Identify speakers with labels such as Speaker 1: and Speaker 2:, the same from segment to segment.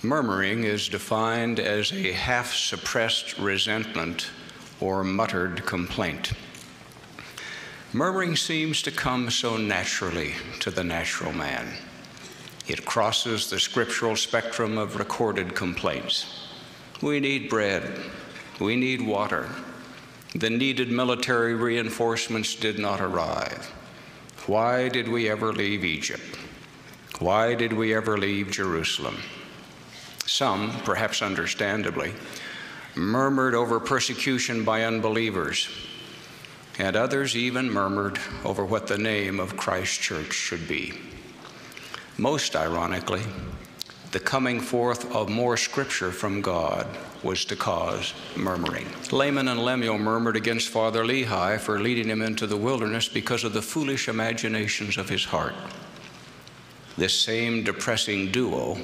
Speaker 1: Murmuring is defined as a half-suppressed resentment or muttered complaint. Murmuring seems to come so naturally to the natural man. It crosses the scriptural spectrum of recorded complaints. We need bread. We need water. The needed military reinforcements did not arrive. Why did we ever leave Egypt? Why did we ever leave Jerusalem? Some, perhaps understandably, murmured over persecution by unbelievers, and others even murmured over what the name of Christ's church should be. Most ironically, the coming forth of more scripture from God was to cause murmuring. Laman and Lemuel murmured against Father Lehi for leading him into the wilderness because of the foolish imaginations of his heart. This same depressing duo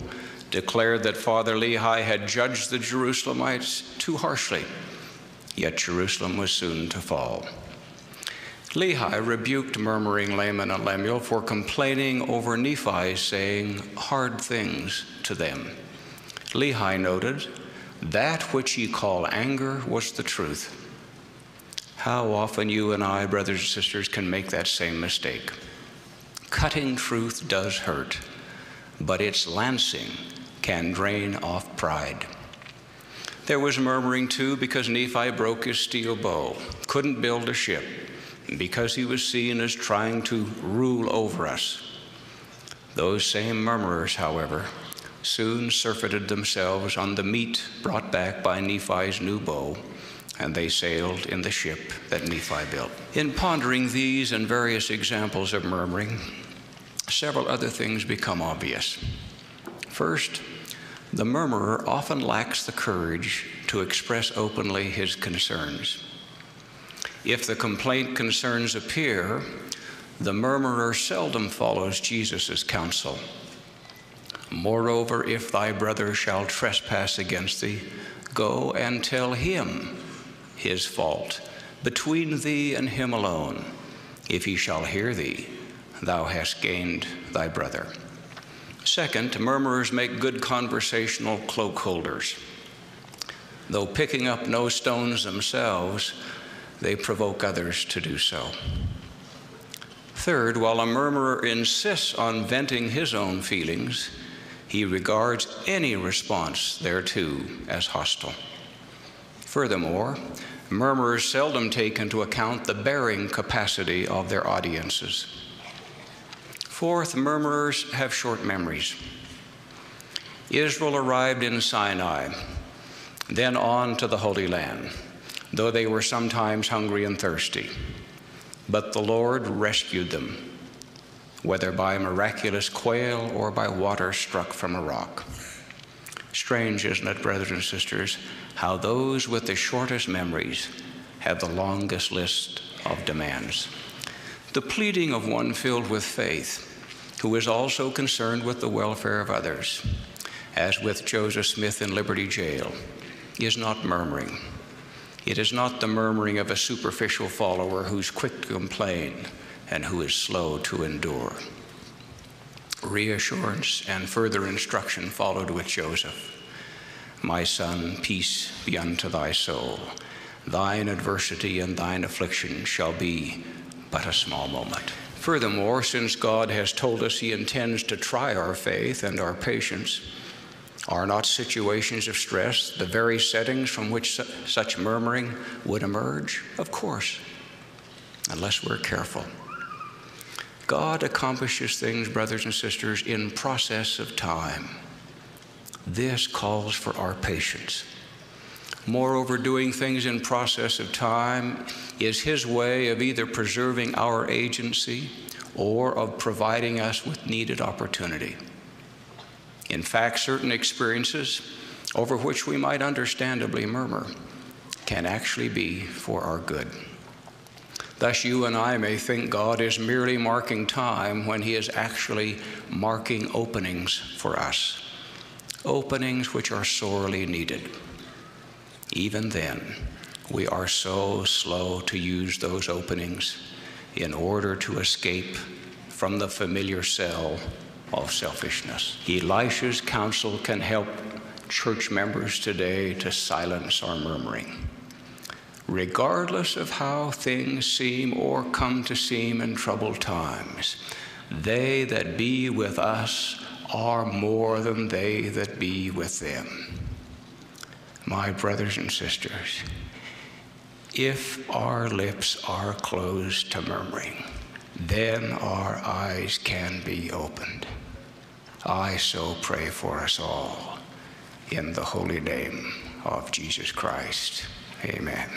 Speaker 1: declared that Father Lehi had judged the Jerusalemites too harshly, yet Jerusalem was soon to fall. Lehi rebuked murmuring Laman and Lemuel for complaining over Nephi saying hard things to them. Lehi noted, that which ye call anger was the truth. How often you and I, brothers and sisters, can make that same mistake. Cutting truth does hurt, but its lancing can drain off pride. There was murmuring too because Nephi broke his steel bow, couldn't build a ship, because he was seen as trying to rule over us. Those same murmurers, however, soon surfeited themselves on the meat brought back by Nephi's new bow, and they sailed in the ship that Nephi built. In pondering these and various examples of murmuring, several other things become obvious. First, the murmurer often lacks the courage to express openly his concerns. If the complaint concerns appear, the murmurer seldom follows Jesus' counsel. Moreover, if thy brother shall trespass against thee, go and tell him his fault, between thee and him alone. If he shall hear thee, thou hast gained thy brother. Second, murmurers make good conversational cloak holders. Though picking up no stones themselves, they provoke others to do so. Third, while a murmurer insists on venting his own feelings, he regards any response thereto as hostile. Furthermore, murmurers seldom take into account the bearing capacity of their audiences. Fourth, murmurers have short memories. Israel arrived in Sinai, then on to the Holy Land, though they were sometimes hungry and thirsty. But the Lord rescued them, whether by miraculous quail or by water struck from a rock. Strange, isn't it, brothers and sisters, how those with the shortest memories have the longest list of demands. The pleading of one filled with faith, who is also concerned with the welfare of others, as with Joseph Smith in Liberty Jail, is not murmuring. It is not the murmuring of a superficial follower who's quick to complain and who is slow to endure. Reassurance and further instruction followed with Joseph. My son, peace be unto thy soul. Thine adversity and thine affliction shall be but a small moment. Furthermore, since God has told us he intends to try our faith and our patience, are not situations of stress the very settings from which such murmuring would emerge? Of course, unless we're careful. God accomplishes things, brothers and sisters, in process of time. This calls for our patience. Moreover, doing things in process of time is his way of either preserving our agency or of providing us with needed opportunity. In fact, certain experiences over which we might understandably murmur can actually be for our good. Thus, you and I may think God is merely marking time when he is actually marking openings for us, openings which are sorely needed. Even then, we are so slow to use those openings in order to escape from the familiar cell of selfishness. Elisha's counsel can help church members today to silence our murmuring. Regardless of how things seem or come to seem in troubled times, they that be with us are more than they that be with them. My brothers and sisters, if our lips are closed to murmuring, then our eyes can be opened. I so pray for us all in the holy name of Jesus Christ. Amen.